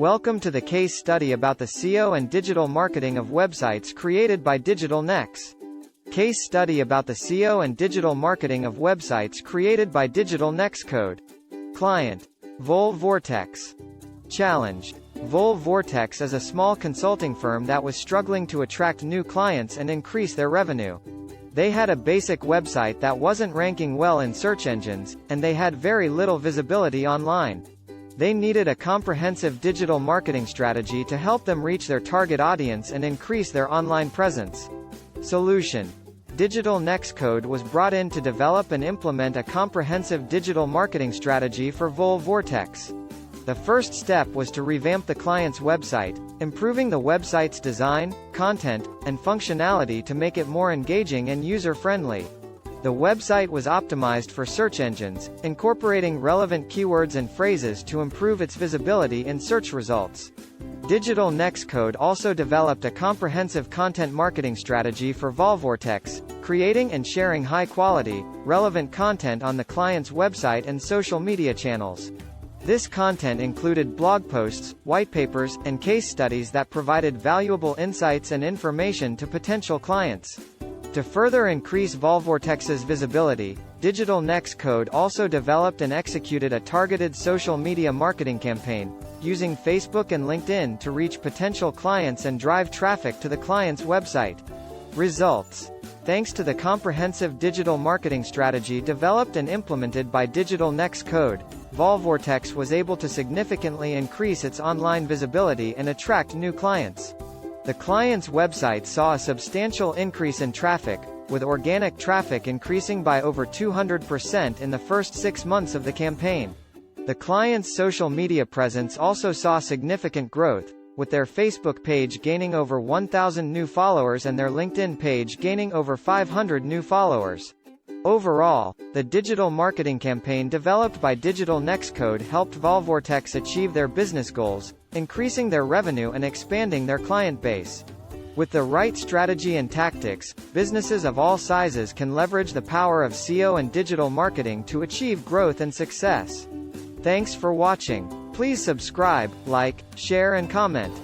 Welcome to the case study about the SEO and digital marketing of websites created by Digital Nex. Case study about the SEO and digital marketing of websites created by Digital Nex Code. Client: Vollvortechs. Challenge: Vollvortechs is a small consulting firm that was struggling to attract new clients and increase their revenue. They had a basic website that wasn't ranking well in search engines, and they had very little visibility online. They needed a comprehensive digital marketing strategy to help them reach their target audience and increase their online presence. Solution: Digital Nex Code was brought in to develop and implement a comprehensive digital marketing strategy for Vollvortechs. The first step was to revamp the client's website, improving the website's design, content, and functionality to make it more engaging and user-friendly. The website was optimized for search engines, incorporating relevant keywords and phrases to improve its visibility in search results. Digital Nex Code also developed a comprehensive content marketing strategy for Vollvortechs, creating and sharing high-quality, relevant content on the client's website and social media channels. This content included blog posts, white papers, and case studies that provided valuable insights and information to potential clients. To further increase Vollvortechs' visibility, Digital Nex Code also developed and executed a targeted social media marketing campaign, using Facebook and LinkedIn to reach potential clients and drive traffic to the client's website. Results: thanks to the comprehensive digital marketing strategy developed and implemented by Digital Nex Code, Vollvortechs was able to significantly increase its online visibility and attract new clients. The client's website saw a substantial increase in traffic, with organic traffic increasing by over 200% in the first 6 months of the campaign. The client's social media presence also saw significant growth, with their Facebook page gaining over 1,000 new followers and their LinkedIn page gaining over 500 new followers. Overall, the digital marketing campaign developed by Digital Nex Code helped Vollvortechs achieve their business goals, increasing their revenue and expanding their client base. With the right strategy and tactics, businesses of all sizes can leverage the power of SEO and digital marketing to achieve growth and success. Thanks for watching. Please subscribe, like, share and comment.